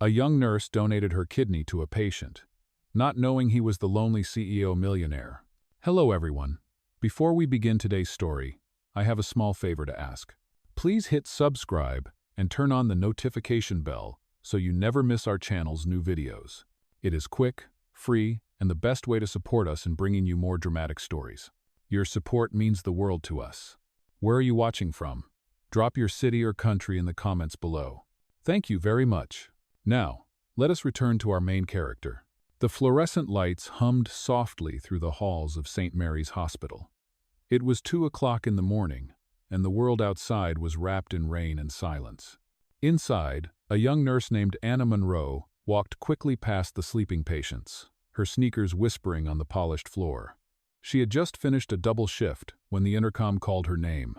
A young nurse donated her kidney to a patient, not knowing he was the lonely CEO millionaire. Hello everyone. Before we begin today's story, I have a small favor to ask. Please hit subscribe and turn on the notification bell so you never miss our channel's new videos. It is quick, free, and the best way to support us in bringing you more dramatic stories. Your support means the world to us. Where are you watching from? Drop your city or country in the comments below. Thank you very much. Now, let us return to our main character. The fluorescent lights hummed softly through the halls of St. Mary's Hospital. It was 2 o'clock in the morning, and the world outside was wrapped in rain and silence. Inside, a young nurse named Anna Monroe walked quickly past the sleeping patients, her sneakers whispering on the polished floor. She had just finished a double shift when the intercom called her name.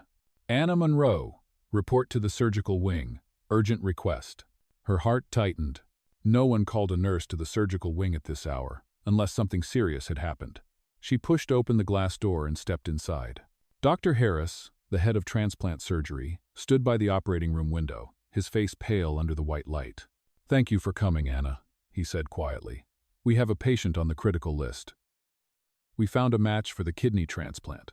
Anna Monroe, report to the surgical wing, urgent request. Her heart tightened. No one called a nurse to the surgical wing at this hour, unless something serious had happened. She pushed open the glass door and stepped inside. Dr. Harris, the head of transplant surgery, stood by the operating room window, his face pale under the white light. "Thank you for coming, Anna," he said quietly. "We have a patient on the critical list. We found a match for the kidney transplant."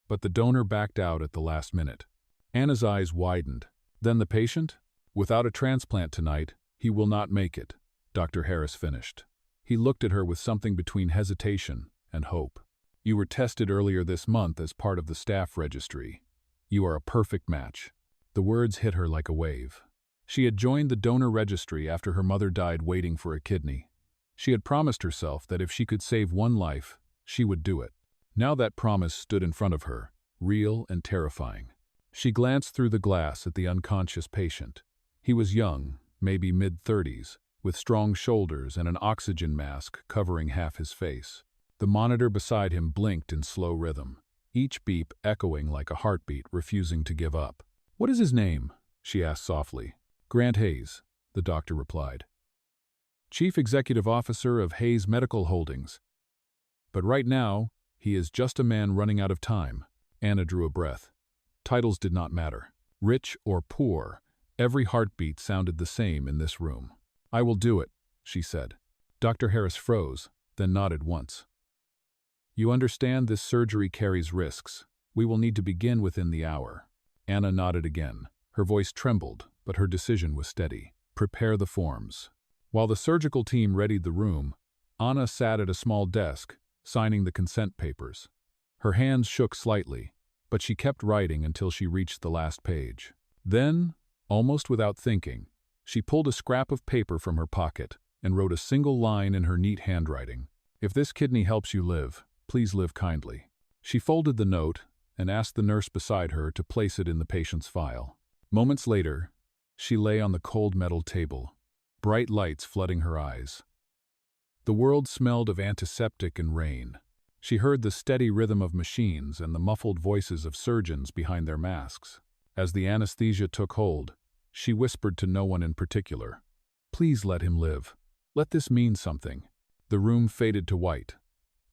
But the donor backed out at the last minute. Anna's eyes widened. "Then the patient? Without a transplant tonight, he will not make it," Dr. Harris finished. He looked at her with something between hesitation and hope. "You were tested earlier this month as part of the staff registry. You are a perfect match." The words hit her like a wave. She had joined the donor registry after her mother died waiting for a kidney. She had promised herself that if she could save one life, she would do it. Now that promise stood in front of her, real and terrifying. She glanced through the glass at the unconscious patient. He was young, maybe mid-30s, with strong shoulders and an oxygen mask covering half his face. The monitor beside him blinked in slow rhythm, each beep echoing like a heartbeat refusing to give up. "What is his name?" she asked softly. "Grant Hayes," the doctor replied. "Chief Executive Officer of Hayes Medical Holdings. But right now, he is just a man running out of time." Anna drew a breath. Titles did not matter. Rich or poor, every heartbeat sounded the same in this room. "I will do it," she said. Dr. Harris froze, then nodded once. "You understand this surgery carries risks. We will need to begin within the hour." Anna nodded again. Her voice trembled, but her decision was steady. "Prepare the forms." While the surgical team readied the room, Anna sat at a small desk, signing the consent papers. Her hands shook slightly, but she kept writing until she reached the last page. Then, almost without thinking, she pulled a scrap of paper from her pocket and wrote a single line in her neat handwriting. "If this kidney helps you live, please live kindly." She folded the note and asked the nurse beside her to place it in the patient's file. Moments later, she lay on the cold metal table, bright lights flooding her eyes. The world smelled of antiseptic and rain. She heard the steady rhythm of machines and the muffled voices of surgeons behind their masks. As the anesthesia took hold, she whispered to no one in particular, "Please let him live. Let this mean something." The room faded to white.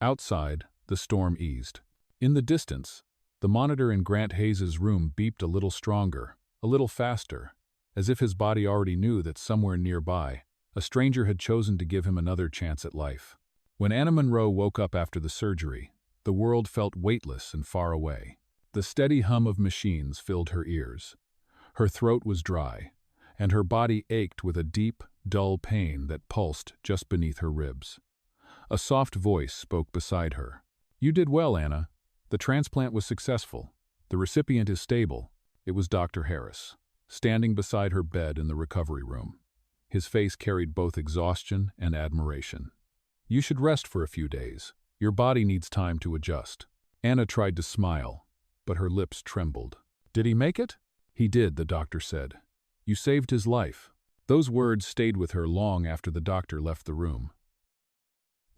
Outside, the storm eased. In the distance, the monitor in Grant Hayes's room beeped a little stronger, a little faster, as if his body already knew that somewhere nearby, a stranger had chosen to give him another chance at life. When Anna Monroe woke up after the surgery, the world felt weightless and far away. The steady hum of machines filled her ears. Her throat was dry, and her body ached with a deep, dull pain that pulsed just beneath her ribs. A soft voice spoke beside her. "You did well, Anna. The transplant was successful. The recipient is stable." It was Dr. Harris, standing beside her bed in the recovery room. His face carried both exhaustion and admiration. "You should rest for a few days. Your body needs time to adjust." Anna tried to smile, but her lips trembled. "Did he make it?" "He did," the doctor said. "You saved his life." Those words stayed with her long after the doctor left the room.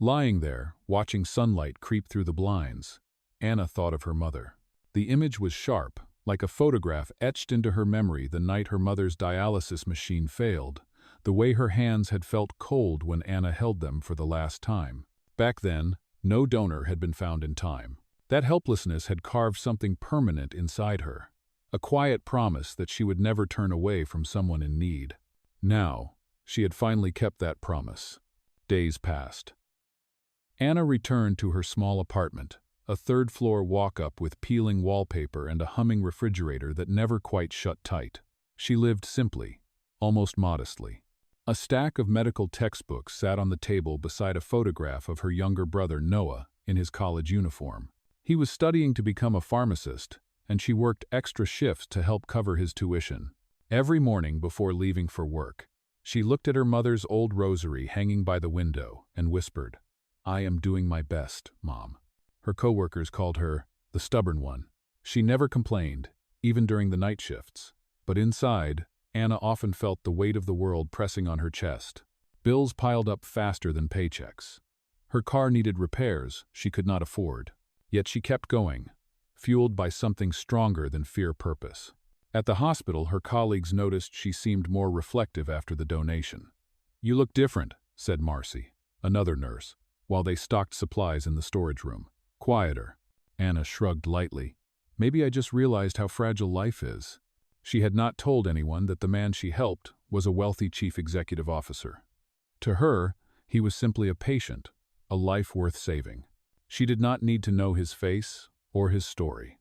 Lying there, watching sunlight creep through the blinds, Anna thought of her mother. The image was sharp, like a photograph etched into her memory the night her mother's dialysis machine failed, the way her hands had felt cold when Anna held them for the last time. Back then, no donor had been found in time. That helplessness had carved something permanent inside her, a quiet promise that she would never turn away from someone in need. Now, She had finally kept that promise. Days passed. Anna returned to her small apartment, a third-floor walk-up with peeling wallpaper and a humming refrigerator that never quite shut tight. She lived simply, almost modestly. A stack of medical textbooks sat on the table beside a photograph of her younger brother Noah in his college uniform. He was studying to become a pharmacist, and she worked extra shifts to help cover his tuition. Every morning before leaving for work, she looked at her mother's old rosary hanging by the window and whispered, "I am doing my best, Mom." Her coworkers called her the stubborn one. She never complained, even during the night shifts. But inside, Anna often felt the weight of the world pressing on her chest. Bills piled up faster than paychecks. Her car needed repairs she could not afford. Yet she kept going, fueled by something stronger than purpose. At the hospital, her colleagues noticed she seemed more reflective after the donation. "You look different," said Marcy, another nurse, while they stocked supplies in the storage room. "Quieter." Anna shrugged lightly. "Maybe I just realized how fragile life is." She had not told anyone that the man she helped was a wealthy chief executive officer. To her, he was simply a patient, a life worth saving. She did not need to know his face or his story.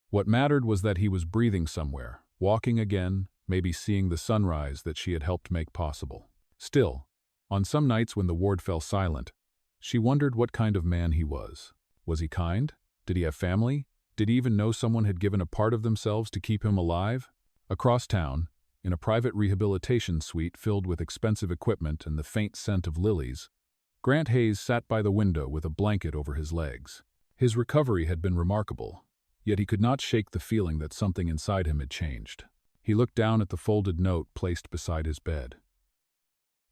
What mattered was that he was breathing somewhere, walking again, maybe seeing the sunrise that she had helped make possible. Still, on some nights when the ward fell silent, she wondered what kind of man he was. Was he kind? Did he have family? Did he even know someone had given a part of themselves to keep him alive? Across town, in a private rehabilitation suite filled with expensive equipment and the faint scent of lilies, Grant Hayes sat by the window with a blanket over his legs. His recovery had been remarkable, yet he could not shake the feeling that something inside him had changed. He looked down at the folded note placed beside his bed.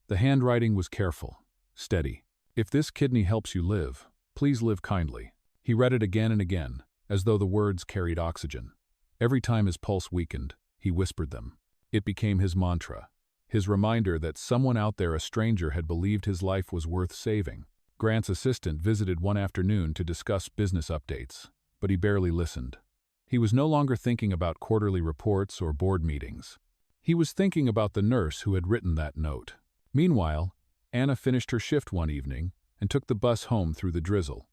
The handwriting was careful, steady. "If this kidney helps you live, please live kindly." He read it again and again, as though the words carried oxygen. Every time his pulse weakened, he whispered them. It became his mantra, his reminder that someone out there, a stranger, had believed his life was worth saving. Grant's assistant visited one afternoon to discuss business updates, but he barely listened. He was no longer thinking about quarterly reports or board meetings. He was thinking about the nurse who had written that note. Meanwhile, Anna finished her shift one evening and took the bus home through the drizzle.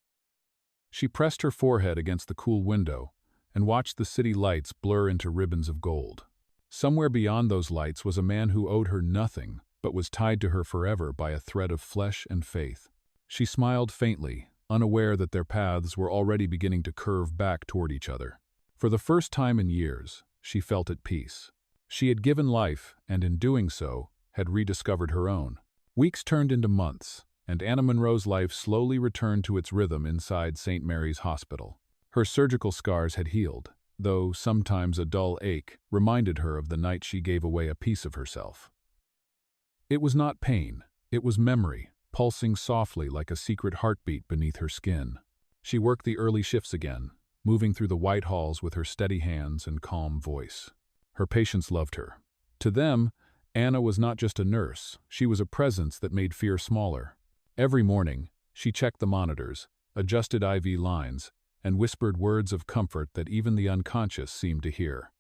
She pressed her forehead against the cool window and watched the city lights blur into ribbons of gold. Somewhere beyond those lights was a man who owed her nothing, but was tied to her forever by a thread of flesh and faith. She smiled faintly, unaware that their paths were already beginning to curve back toward each other. For the first time in years, she felt at peace. She had given life, and in doing so, had rediscovered her own. Weeks turned into months, and Anna Monroe's life slowly returned to its rhythm inside St. Mary's Hospital. Her surgical scars had healed, though sometimes a dull ache reminded her of the night she gave away a piece of herself. It was not pain, it was memory, pulsing softly like a secret heartbeat beneath her skin. She worked the early shifts again, moving through the white halls with her steady hands and calm voice. Her patients loved her. To them, Anna was not just a nurse, she was a presence that made fear smaller. Every morning, she checked the monitors, adjusted IV lines, and whispered words of comfort that even the unconscious seemed to hear.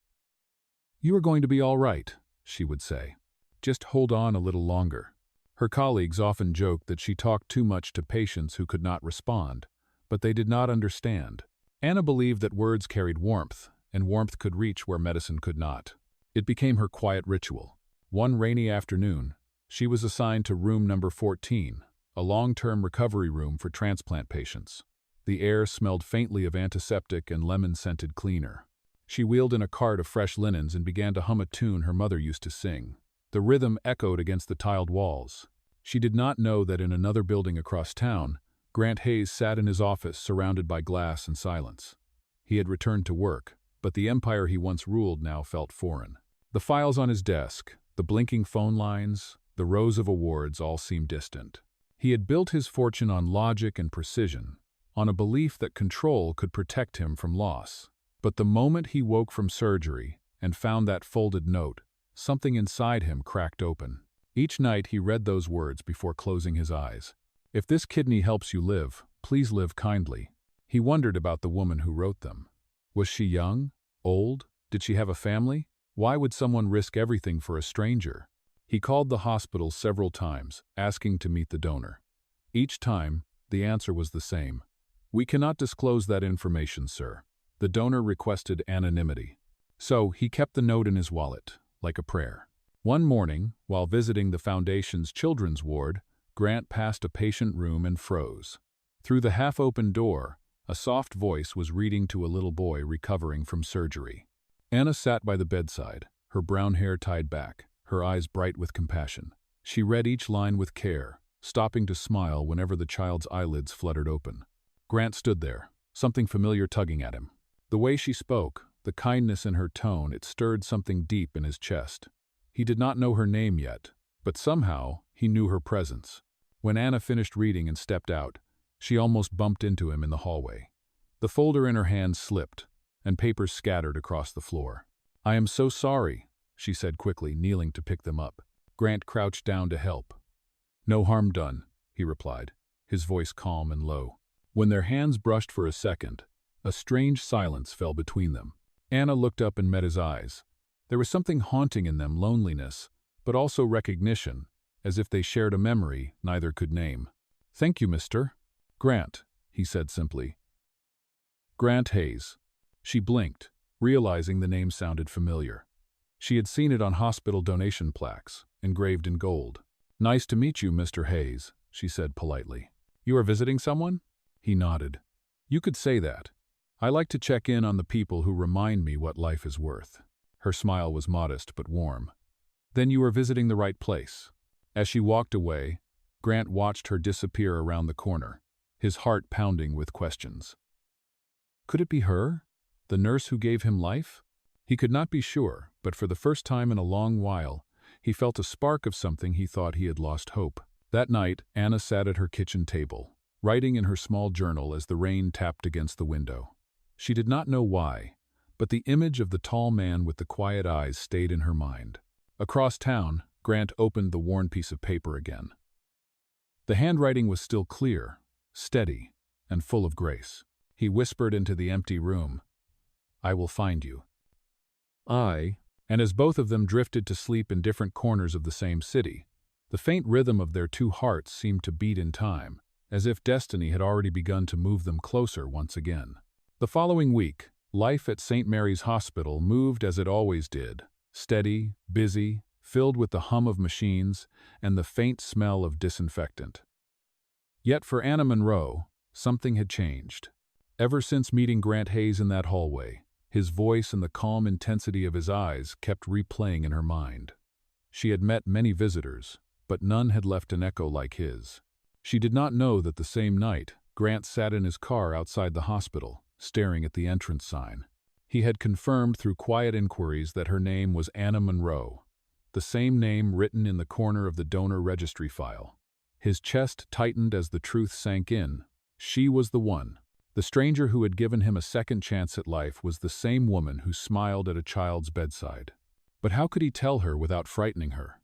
"You are going to be all right," she would say. "Just hold on a little longer." Her colleagues often joked that she talked too much to patients who could not respond, but they did not understand. Anna believed that words carried warmth, and warmth could reach where medicine could not. It became her quiet ritual. One rainy afternoon, she was assigned to room number 14, a long-term recovery room for transplant patients. The air smelled faintly of antiseptic and lemon-scented cleaner. She wheeled in a cart of fresh linens and began to hum a tune her mother used to sing. The rhythm echoed against the tiled walls. She did not know that in another building across town, Grant Hayes sat in his office surrounded by glass and silence. He had returned to work, but the empire he once ruled now felt foreign. The files on his desk, the blinking phone lines, the rows of awards all seemed distant. He had built his fortune on logic and precision, on a belief that control could protect him from loss. But the moment he woke from surgery and found that folded note, something inside him cracked open. Each night he read those words before closing his eyes. "If this kidney helps you live, please live kindly." He wondered about the woman who wrote them. Was she young? Old? Did she have a family? Why would someone risk everything for a stranger? He called the hospital several times, asking to meet the donor. Each time, the answer was the same. "We cannot disclose that information, sir." The donor requested anonymity. So he kept the note in his wallet, like a prayer. One morning, while visiting the Foundation's children's ward, Grant passed a patient room and froze. Through the half-open door, a soft voice was reading to a little boy recovering from surgery. Anna sat by the bedside, her brown hair tied back, her eyes bright with compassion. She read each line with care, stopping to smile whenever the child's eyelids fluttered open. Grant stood there, something familiar tugging at him. The way she spoke, the kindness in her tone, it stirred something deep in his chest. He did not know her name yet, but somehow he knew her presence. When Anna finished reading and stepped out, she almost bumped into him in the hallway. The folder in her hand slipped, and papers scattered across the floor. "I am so sorry," she said quickly, kneeling to pick them up. Grant crouched down to help. "No harm done," he replied, his voice calm and low. When their hands brushed for a second, a strange silence fell between them. Anna looked up and met his eyes. There was something haunting in them, loneliness, but also recognition, as if they shared a memory neither could name. "Thank you, Mr. Grant," he said simply. "Grant Hayes." She blinked, realizing the name sounded familiar. She had seen it on hospital donation plaques, engraved in gold. "Nice to meet you, Mr. Hayes," she said politely. "You are visiting someone?" He nodded. "You could say that. I like to check in on the people who remind me what life is worth." Her smile was modest but warm. "Then you are visiting the right place." As she walked away, Grant watched her disappear around the corner, his heart pounding with questions. Could it be her? The nurse who gave him life? He could not be sure, but for the first time in a long while, he felt a spark of something he thought he had lost hope. That night, Anna sat at her kitchen table, writing in her small journal as the rain tapped against the window. She did not know why, but the image of the tall man with the quiet eyes stayed in her mind. Across town, Grant opened the worn piece of paper again. The handwriting was still clear, steady, and full of grace. He whispered into the empty room, "I will find you." And as both of them drifted to sleep in different corners of the same city, the faint rhythm of their two hearts seemed to beat in time, as if destiny had already begun to move them closer once again. The following week, life at St. Mary's Hospital moved as it always did, steady, busy, filled with the hum of machines and the faint smell of disinfectant. Yet for Anna Monroe, something had changed. Ever since meeting Grant Hayes in that hallway, his voice and the calm intensity of his eyes kept replaying in her mind. She had met many visitors, but none had left an echo like his. She did not know that the same night, Grant sat in his car outside the hospital, staring at the entrance sign. He had confirmed through quiet inquiries that her name was Anna Monroe, the same name written in the corner of the donor registry file. His chest tightened as the truth sank in. She was the one. The stranger who had given him a second chance at life was the same woman who smiled at a child's bedside. But how could he tell her without frightening her?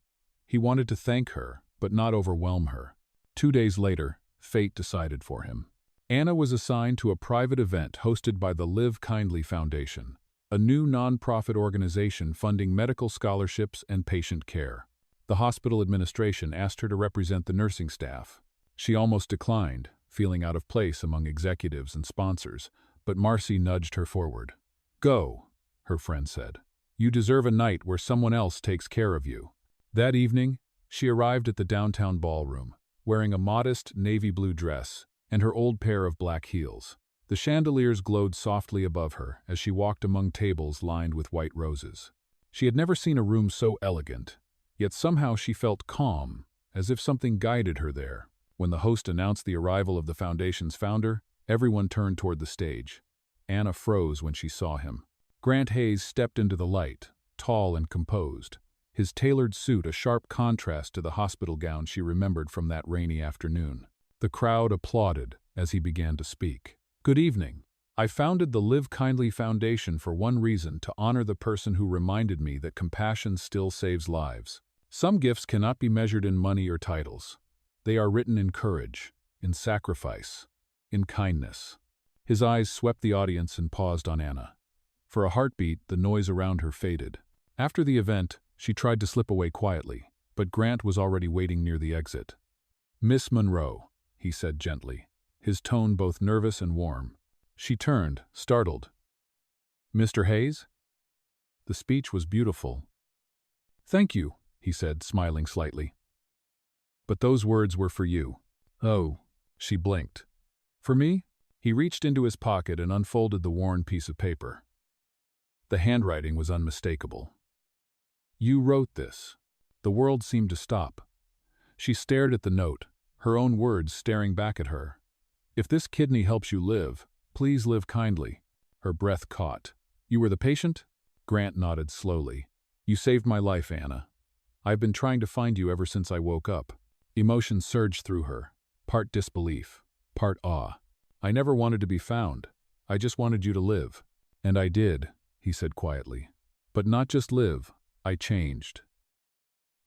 He wanted to thank her, but not overwhelm her. 2 days later, fate decided for him. Anna was assigned to a private event hosted by the Live Kindly Foundation, a new non-profit organization funding medical scholarships and patient care. The hospital administration asked her to represent the nursing staff. She almost declined, feeling out of place among executives and sponsors, but Marcy nudged her forward. "Go," her friend said. "You deserve a night where someone else takes care of you." That evening, she arrived at the downtown ballroom, wearing a modest navy blue dress and her old pair of black heels. The chandeliers glowed softly above her as she walked among tables lined with white roses. She had never seen a room so elegant, yet somehow she felt calm, as if something guided her there. When the host announced the arrival of the foundation's founder, everyone turned toward the stage. Anna froze when she saw him. Grant Hayes stepped into the light, tall and composed, his tailored suit a sharp contrast to the hospital gown she remembered from that rainy afternoon. The crowd applauded as he began to speak. "Good evening. I founded the Live Kindly Foundation for one reason: to honor the person who reminded me that compassion still saves lives. Some gifts cannot be measured in money or titles. They are written in courage, in sacrifice, in kindness." His eyes swept the audience and paused on Anna. For a heartbeat, the noise around her faded. After the event, she tried to slip away quietly, but Grant was already waiting near the exit. "Miss Monroe," he said gently, his tone both nervous and warm. She turned, startled. "Mr. Hayes?" The speech was beautiful. "Thank you," he said, smiling slightly. "But those words were for you." "Oh," she blinked. "For me?" He reached into his pocket and unfolded the worn piece of paper. The handwriting was unmistakable. "You wrote this." The world seemed to stop. She stared at the note, her own words staring back at her. "If this kidney helps you live, please live kindly." Her breath caught. "You were the patient?" Grant nodded slowly. "You saved my life, Anna. I've been trying to find you ever since I woke up." Emotion surged through her, part disbelief, part awe. "I never wanted to be found. I just wanted you to live." "And I did," he said quietly. "But not just live, I changed.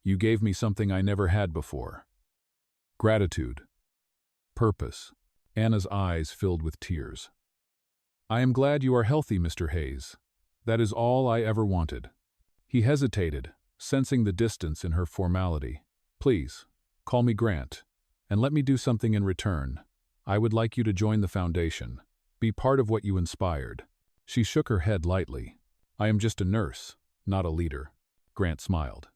You gave me something I never had before. Gratitude. Purpose." Anna's eyes filled with tears. "I am glad you are healthy, Mr. Hayes. That is all I ever wanted." He hesitated, sensing the distance in her formality. "Please, call me Grant, and let me do something in return. I would like you to join the foundation, be part of what you inspired." She shook her head lightly. "I am just a nurse, not a leader." Grant smiled.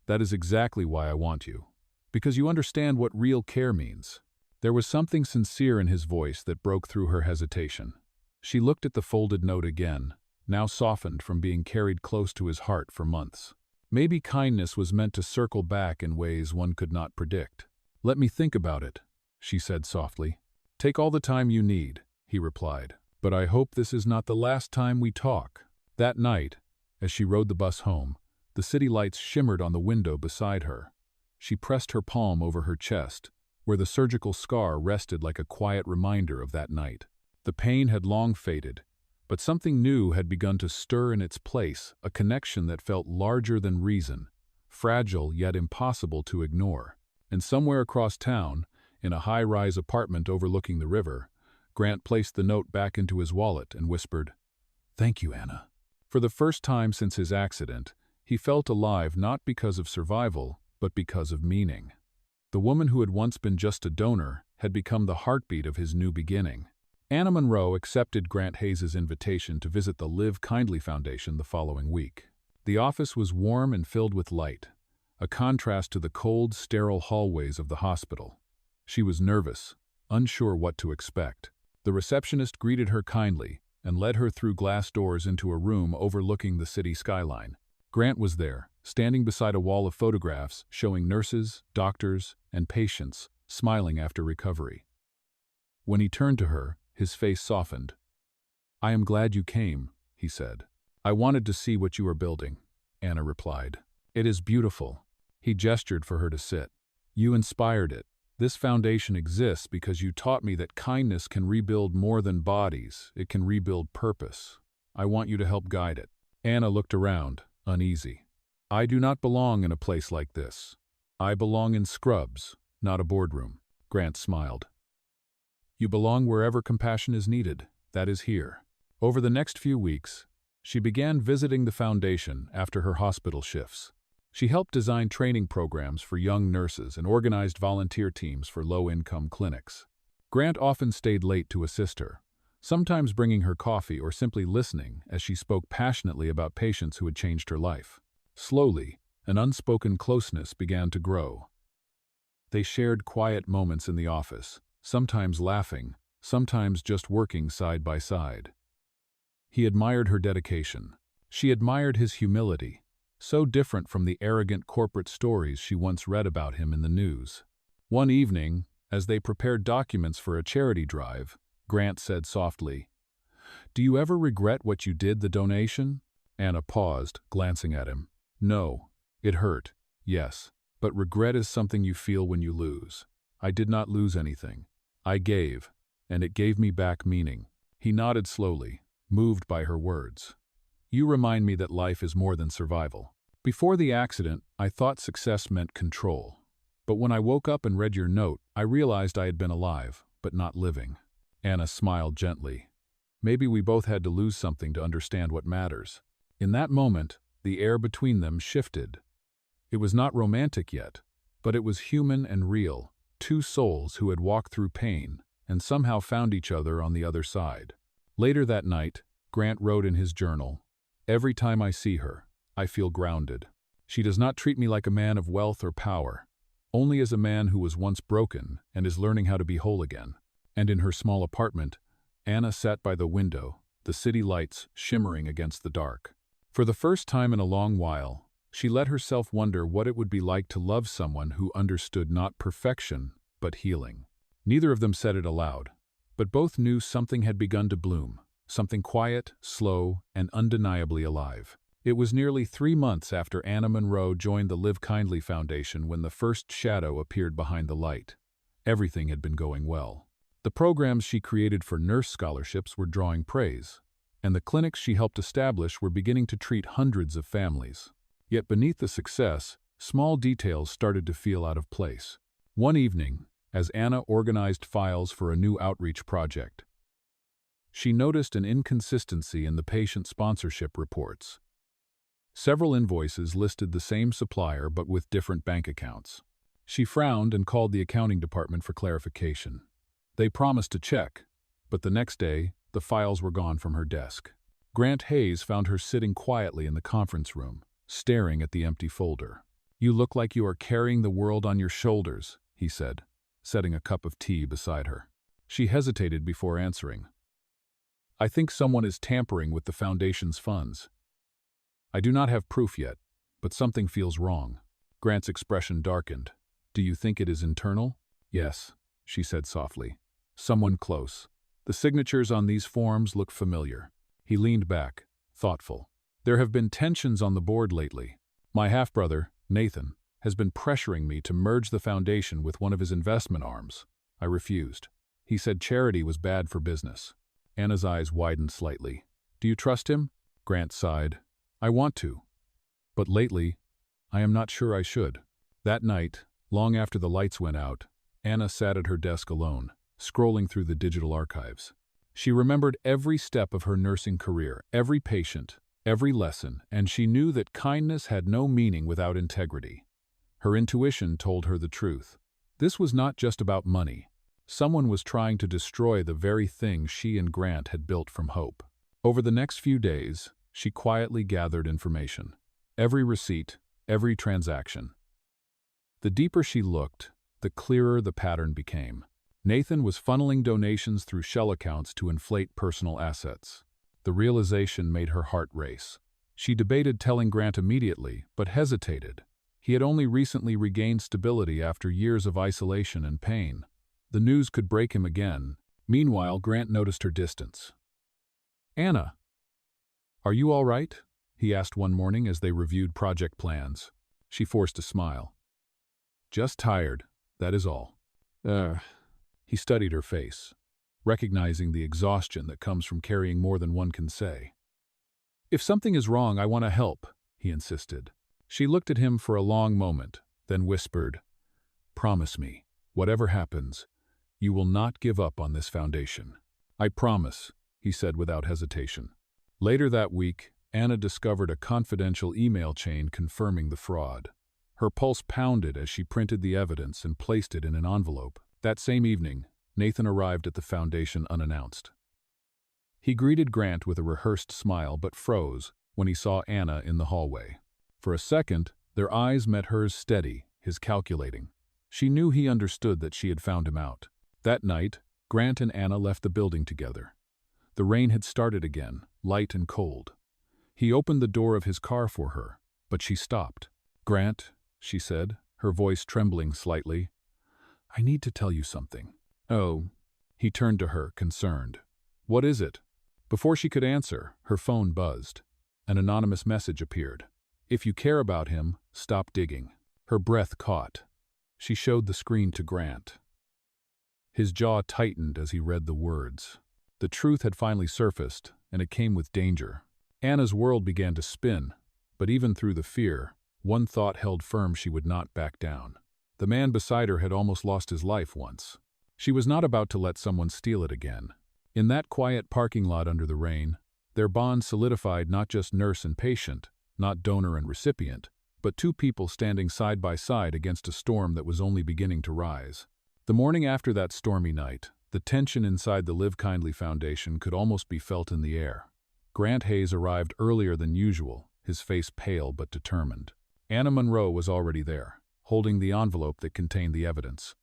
"That is exactly why I want you. Because you understand what real care means." There was something sincere in his voice that broke through her hesitation. She looked at the folded note again, now softened from being carried close to his heart for months. Maybe kindness was meant to circle back in ways one could not predict. "Let me think about it," she said softly. "Take all the time you need," he replied. "But I hope this is not the last time we talk." That night, as she rode the bus home, the city lights shimmered on the window beside her. She pressed her palm over her chest, where the surgical scar rested like a quiet reminder of that night. The pain had long faded, but something new had begun to stir in its place, a connection that felt larger than reason, fragile yet impossible to ignore. And somewhere across town, in a high-rise apartment overlooking the river, Grant placed the note back into his wallet and whispered, "Thank you, Anna." For the first time since his accident, he felt alive not because of survival, but because of meaning. The woman who had once been just a donor had become the heartbeat of his new beginning. Anna Monroe accepted Grant Hayes' invitation to visit the Live Kindly Foundation the following week. The office was warm and filled with light, a contrast to the cold, sterile hallways of the hospital. She was nervous, unsure what to expect. The receptionist greeted her kindly and led her through glass doors into a room overlooking the city skyline. Grant was there, standing beside a wall of photographs showing nurses, doctors, and patients smiling after recovery. When he turned to her, his face softened. "I am glad you came," he said. "I wanted to see what you are building," Anna replied. "It is beautiful." He gestured for her to sit. "You inspired it. This foundation exists because you taught me that kindness can rebuild more than bodies, it can rebuild purpose. I want you to help guide it." Anna looked around, uneasy. "I do not belong in a place like this. I belong in scrubs, not a boardroom." Grant smiled. "You belong wherever compassion is needed. That is here." Over the next few weeks, she began visiting the foundation after her hospital shifts. She helped design training programs for young nurses and organized volunteer teams for low-income clinics. Grant often stayed late to assist her, sometimes bringing her coffee or simply listening as she spoke passionately about patients who had changed her life. Slowly, an unspoken closeness began to grow. They shared quiet moments in the office, sometimes laughing, sometimes just working side by side. He admired her dedication. She admired his humility, so different from the arrogant corporate stories she once read about him in the news. One evening, as they prepared documents for a charity drive, Grant said softly, "Do you ever regret what you did, the donation?" Anna paused, glancing at him. "No. It hurt, yes. But regret is something you feel when you lose. I did not lose anything. I gave, and it gave me back meaning." He nodded slowly, moved by her words. "You remind me that life is more than survival. Before the accident, I thought success meant control. But when I woke up and read your note, I realized I had been alive, but not living." Anna smiled gently. Maybe we both had to lose something to understand what matters. In that moment, the air between them shifted. It was not romantic yet, but it was human and real, two souls who had walked through pain and somehow found each other on the other side. Later that night, Grant wrote in his journal, "Every time I see her, I feel grounded. She does not treat me like a man of wealth or power, only as a man who was once broken and is learning how to be whole again." And in her small apartment, Anna sat by the window, the city lights shimmering against the dark. For the first time in a long while, she let herself wonder what it would be like to love someone who understood not perfection, but healing. Neither of them said it aloud, but both knew something had begun to bloom, something quiet, slow, and undeniably alive. It was nearly 3 months after Anna Monroe joined the Live Kindly Foundation when the first shadow appeared behind the light. Everything had been going well. The programs she created for nurse scholarships were drawing praise, and the clinics she helped establish were beginning to treat hundreds of families. Yet beneath the success, small details started to feel out of place. One evening, as Anna organized files for a new outreach project, she noticed an inconsistency in the patient sponsorship reports. Several invoices listed the same supplier but with different bank accounts. She frowned and called the accounting department for clarification. They promised to check, but the next day, the files were gone from her desk. Grant Hayes found her sitting quietly in the conference room, staring at the empty folder. "You look like you are carrying the world on your shoulders," he said, setting a cup of tea beside her. She hesitated before answering. "I think someone is tampering with the foundation's funds. I do not have proof yet, but something feels wrong." Grant's expression darkened. "Do you think it is internal?" "Yes," she said softly. "Someone close. The signatures on these forms look familiar." He leaned back, thoughtful. "There have been tensions on the board lately. My half-brother, Nathan, has been pressuring me to merge the foundation with one of his investment arms. I refused. He said charity was bad for business." Anna's eyes widened slightly. "Do you trust him?" Grant sighed. "I want to. But lately, I am not sure I should." That night, long after the lights went out, Anna sat at her desk alone, scrolling through the digital archives. She remembered every step of her nursing career, every patient, every lesson, and she knew that kindness had no meaning without integrity. Her intuition told her the truth. This was not just about money. Someone was trying to destroy the very thing she and Grant had built from hope. Over the next few days, she quietly gathered information. Every receipt, every transaction. The deeper she looked, the clearer the pattern became. Nathan was funneling donations through shell accounts to inflate personal assets. The realization made her heart race. She debated telling Grant immediately, but hesitated. He had only recently regained stability after years of isolation and pain. The news could break him again. Meanwhile, Grant noticed her distance. "Anna, are you all right?" he asked one morning as they reviewed project plans. She forced a smile. "Just tired, that is all." He studied her face, recognizing the exhaustion that comes from carrying more than one can say. "If something is wrong, I want to help," he insisted. She looked at him for a long moment, then whispered, "Promise me, whatever happens, you will not give up on this foundation." "I promise," he said without hesitation. Later that week, Anna discovered a confidential email chain confirming the fraud. Her pulse pounded as she printed the evidence and placed it in an envelope. That same evening, Nathan arrived at the foundation unannounced. He greeted Grant with a rehearsed smile but froze when he saw Anna in the hallway. For a second, their eyes met hers steady, his calculating. She knew he understood that she had found him out. That night, Grant and Anna left the building together. The rain had started again, light and cold. He opened the door of his car for her, but she stopped. "Grant," she said, her voice trembling slightly, "I need to tell you something." "Oh." He turned to her, concerned. "What is it?" Before she could answer, her phone buzzed. An anonymous message appeared. "If you care about him, stop digging." Her breath caught. She showed the screen to Grant. His jaw tightened as he read the words. The truth had finally surfaced, and it came with danger. Anna's world began to spin, but even through the fear, one thought held firm: she would not back down. The man beside her had almost lost his life once. She was not about to let someone steal it again. In that quiet parking lot under the rain, their bond solidified, not just nurse and patient, not donor and recipient, but two people standing side by side against a storm that was only beginning to rise. The morning after that stormy night, the tension inside the Live Kindly Foundation could almost be felt in the air. Grant Hayes arrived earlier than usual, his face pale but determined. Anna Monroe was already there, holding the envelope that contained the evidence.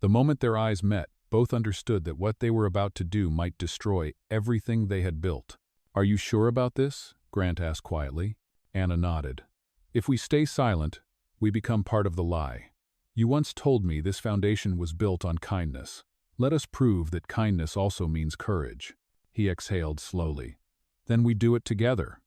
The moment their eyes met, both understood that what they were about to do might destroy everything they had built. "Are you sure about this?" Grant asked quietly. Anna nodded. "If we stay silent, we become part of the lie. You once told me this foundation was built on kindness. Let us prove that kindness also means courage." He exhaled slowly. "Then we do it together."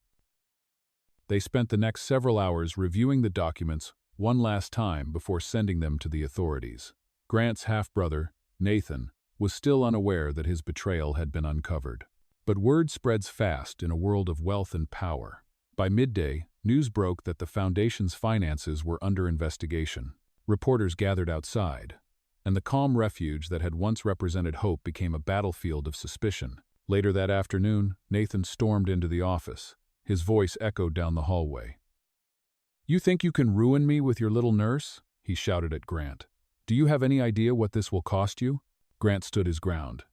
They spent the next several hours reviewing the documents one last time before sending them to the authorities. Grant's half-brother, Nathan, was still unaware that his betrayal had been uncovered. But word spreads fast in a world of wealth and power. By midday, news broke that the foundation's finances were under investigation. Reporters gathered outside, and the calm refuge that had once represented hope became a battlefield of suspicion. Later that afternoon, Nathan stormed into the office. His voice echoed down the hallway. "You think you can ruin me with your little nurse?" he shouted at Grant. "Do you have any idea what this will cost you?" Grant stood his ground.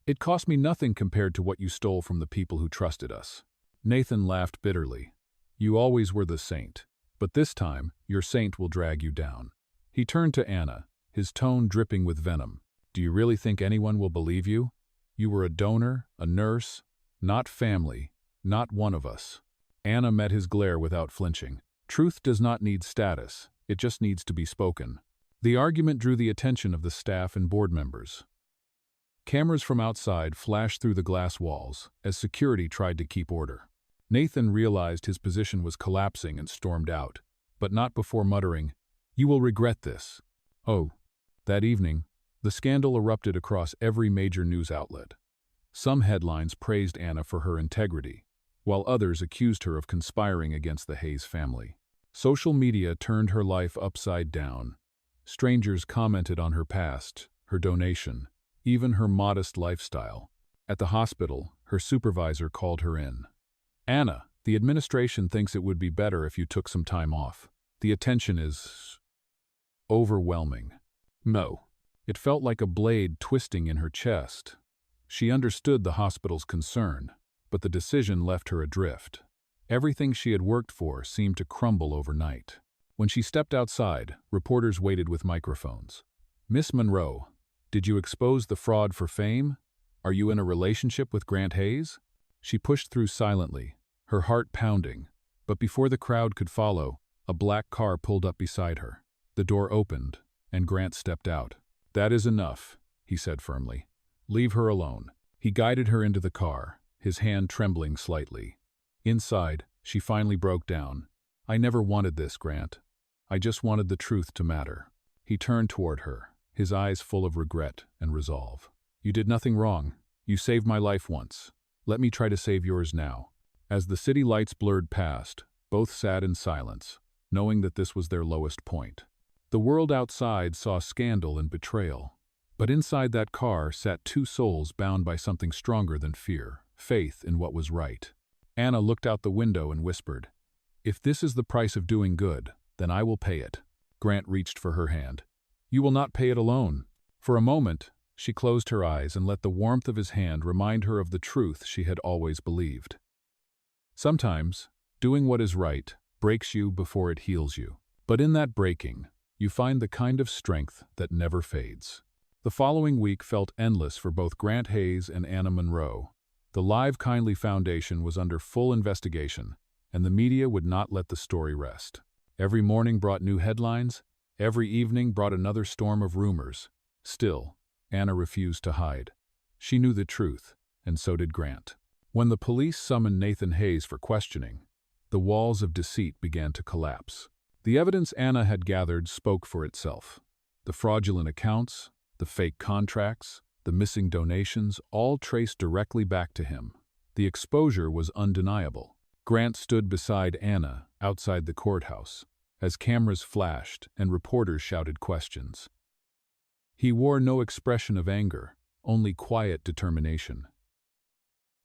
"It cost me nothing compared to what you stole from the people who trusted us." Nathan laughed bitterly. "You always were the saint, but this time your saint will drag you down." He turned to Anna, his tone dripping with venom. "Do you really think anyone will believe you? You were a donor, a nurse, not family, not one of us." Anna met his glare without flinching. "Truth does not need status, it just needs to be spoken." The argument drew the attention of the staff and board members. Cameras from outside flashed through the glass walls as security tried to keep order. Nathan realized his position was collapsing and stormed out, but not before muttering, "You will regret this." Oh, that evening, the scandal erupted across every major news outlet. Some headlines praised Anna for her integrity, while others accused her of conspiring against the Hayes family. Social media turned her life upside down. Strangers commented on her past, her donation, even her modest lifestyle. At the hospital, her supervisor called her in. "Anna, the administration thinks it would be better if you took some time off. The attention is overwhelming." No. It felt like a blade twisting in her chest. She understood the hospital's concern, but the decision left her adrift. Everything she had worked for seemed to crumble overnight. When she stepped outside, reporters waited with microphones. "Miss Monroe, did you expose the fraud for fame? Are you in a relationship with Grant Hayes?" She pushed through silently, her heart pounding, but before the crowd could follow, a black car pulled up beside her. The door opened, and Grant stepped out. "That is enough," he said firmly. "Leave her alone." He guided her into the car, his hand trembling slightly. Inside, she finally broke down. "I never wanted this, Grant. I just wanted the truth to matter." He turned toward her, his eyes full of regret and resolve. "You did nothing wrong. You saved my life once. Let me try to save yours now." As the city lights blurred past, both sat in silence, knowing that this was their lowest point. The world outside saw scandal and betrayal, but inside that car sat two souls bound by something stronger than fear, faith in what was right. Anna looked out the window and whispered, "If this is the price of doing good, then I will pay it." Grant reached for her hand. "You will not pay it alone." For a moment, she closed her eyes and let the warmth of his hand remind her of the truth she had always believed. Sometimes, doing what is right breaks you before it heals you. But in that breaking, you find the kind of strength that never fades. The following week felt endless for both Grant Hayes and Anna Monroe. The Live Kindly Foundation was under full investigation, and the media would not let the story rest. Every morning brought new headlines, every evening brought another storm of rumors. Still, Anna refused to hide. She knew the truth, and so did Grant. When the police summoned Nathan Hayes for questioning, the walls of deceit began to collapse. The evidence Anna had gathered spoke for itself. The fraudulent accounts, the fake contracts, the missing donations, all traced directly back to him. The exposure was undeniable. Grant stood beside Anna outside the courthouse as cameras flashed and reporters shouted questions. He wore no expression of anger, only quiet determination.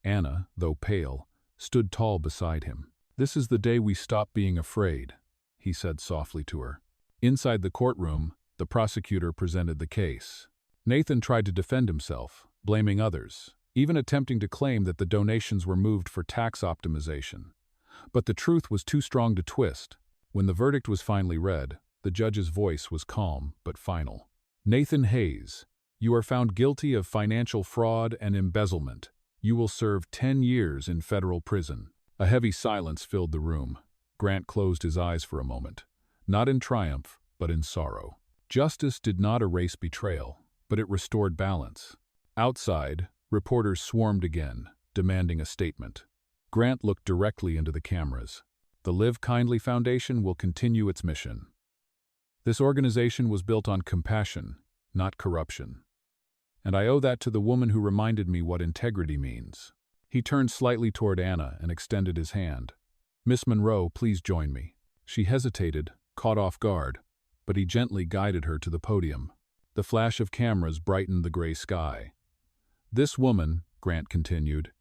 Anna, though pale, stood tall beside him. "This is the day we stop being afraid," he said softly to her. Inside the courtroom, the prosecutor presented the case. Nathan tried to defend himself, blaming others, even attempting to claim that the donations were moved for tax optimization. But the truth was too strong to twist. When the verdict was finally read, the judge's voice was calm but final. Nathan Hayes, you are found guilty of financial fraud and embezzlement. You will serve 10 years in federal prison. A heavy silence filled the room. Grant closed his eyes for a moment, not in triumph, but in sorrow. Justice did not erase betrayal, but it restored balance. Outside, reporters swarmed again, demanding a statement. Grant looked directly into the cameras. The Live Kindly Foundation will continue its mission. This organization was built on compassion, not corruption. And I owe that to the woman who reminded me what integrity means. He turned slightly toward Anna and extended his hand. Miss Monroe, please join me. She hesitated, caught off guard, but he gently guided her to the podium. The flash of cameras brightened the gray sky. This woman, Grant continued,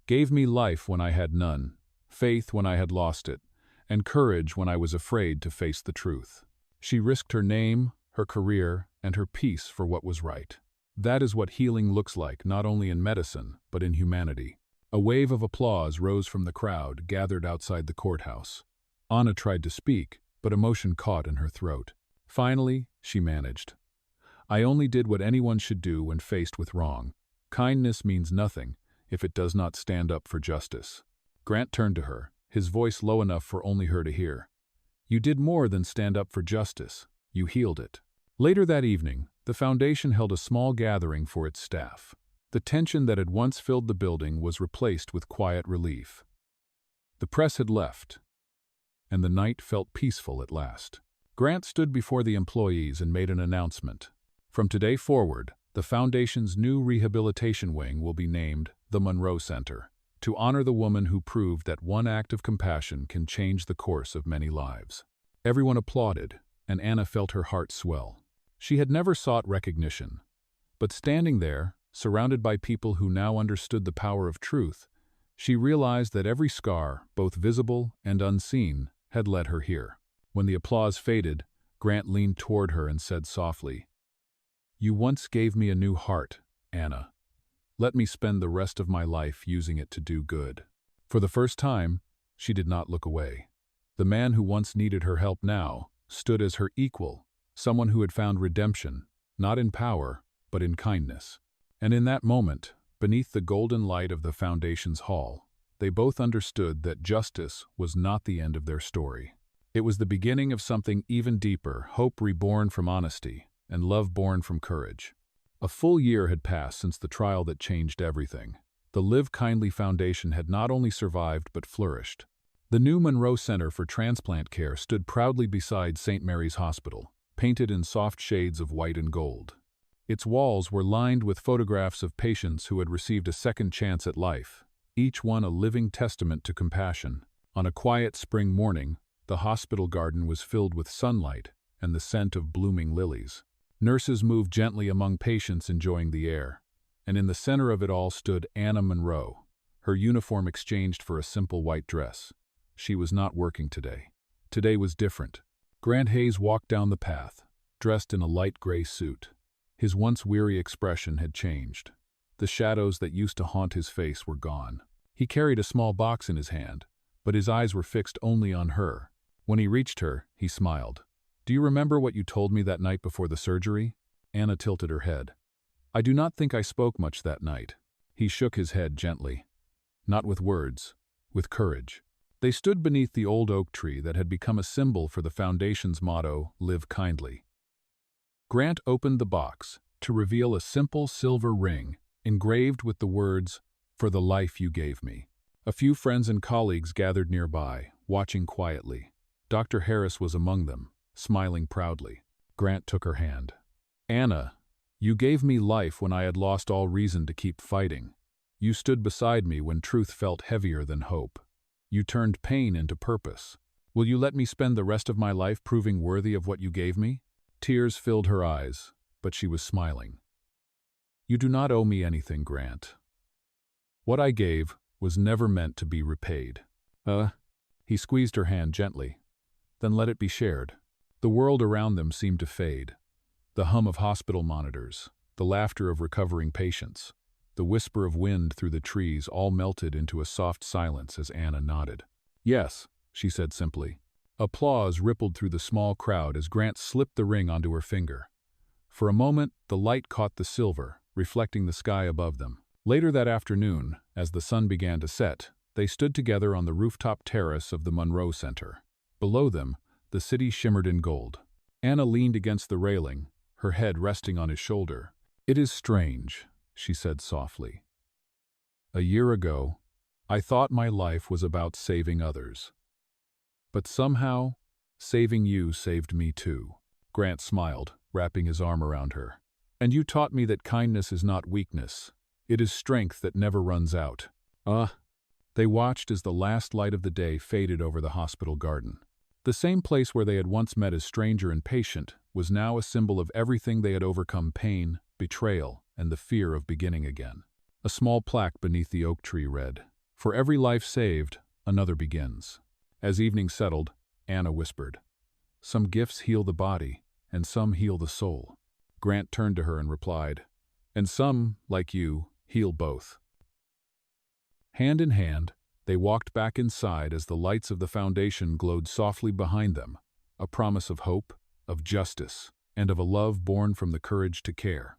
gave me life when I had none, faith when I had lost it, and courage when I was afraid to face the truth. She risked her name, her career, and her peace for what was right. That is what healing looks like, not only in medicine, but in humanity. A wave of applause rose from the crowd gathered outside the courthouse. Anna tried to speak, but emotion caught in her throat. Finally, she managed. I only did what anyone should do when faced with wrong. Kindness means nothing if it does not stand up for justice. Grant turned to her, his voice low enough for only her to hear. You did more than stand up for justice. You healed it. Later that evening, the foundation held a small gathering for its staff. The tension that had once filled the building was replaced with quiet relief. The press had left, and the night felt peaceful at last. Grant stood before the employees and made an announcement. From today forward, the foundation's new rehabilitation wing will be named the Monroe Center, to honor the woman who proved that one act of compassion can change the course of many lives. Everyone applauded, and Anna felt her heart swell. She had never sought recognition, but standing there, surrounded by people who now understood the power of truth, she realized that every scar, both visible and unseen, had led her here. When the applause faded, Grant leaned toward her and said softly, You once gave me a new heart, Anna. Let me spend the rest of my life using it to do good. For the first time, she did not look away. The man who once needed her help now stood as her equal, someone who had found redemption, not in power, but in kindness. And in that moment, beneath the golden light of the foundation's hall, they both understood that justice was not the end of their story. It was the beginning of something even deeper, hope reborn from honesty, and love born from courage. A full year had passed since the trial that changed everything. The Live Kindly Foundation had not only survived but flourished. The new Monroe Center for Transplant Care stood proudly beside St. Mary's Hospital, painted in soft shades of white and gold. Its walls were lined with photographs of patients who had received a second chance at life, each one a living testament to compassion. On a quiet spring morning, the hospital garden was filled with sunlight and the scent of blooming lilies. Nurses moved gently among patients enjoying the air, and in the center of it all stood Anna Monroe, her uniform exchanged for a simple white dress. She was not working today. Today was different. Grant Hayes walked down the path, dressed in a light gray suit. His once weary expression had changed. The shadows that used to haunt his face were gone. He carried a small box in his hand, but his eyes were fixed only on her. When he reached her, he smiled. Do you remember what you told me that night before the surgery? Anna tilted her head. I do not think I spoke much that night. He shook his head gently. Not with words, with courage. They stood beneath the old oak tree that had become a symbol for the foundation's motto, Live Kindly. Grant opened the box to reveal a simple silver ring engraved with the words, For the life you gave me. A few friends and colleagues gathered nearby, watching quietly. Dr. Harris was among them, smiling proudly. Grant took her hand. Anna, you gave me life when I had lost all reason to keep fighting. You stood beside me when truth felt heavier than hope. You turned pain into purpose. Will you let me spend the rest of my life proving worthy of what you gave me? Tears filled her eyes, but she was smiling. You do not owe me anything, Grant. What I gave was never meant to be repaid. He squeezed her hand gently. then let it be shared. The world around them seemed to fade. The hum of hospital monitors, the laughter of recovering patients, the whisper of wind through the trees all melted into a soft silence as Anna nodded. "Yes," she said simply. Applause rippled through the small crowd as Grant slipped the ring onto her finger. For a moment, the light caught the silver, reflecting the sky above them. Later that afternoon, as the sun began to set, they stood together on the rooftop terrace of the Monroe Center. Below them, the city shimmered in gold. Anna leaned against the railing, her head resting on his shoulder. "It is strange," she said softly. "A year ago, I thought my life was about saving others. But somehow, saving you saved me too." Grant smiled, wrapping his arm around her. "And you taught me that kindness is not weakness. It is strength that never runs out." They watched as the last light of the day faded over the hospital garden. The same place where they had once met as stranger and patient was now a symbol of everything they had overcome: pain, betrayal, and the fear of beginning again. A small plaque beneath the oak tree read, "For every life saved, another begins." As evening settled, Anna whispered, "Some gifts heal the body, and some heal the soul." Grant turned to her and replied, "And some, like you, heal both." Hand in hand, they walked back inside as the lights of the foundation glowed softly behind them, a promise of hope, of justice, and of a love born from the courage to care.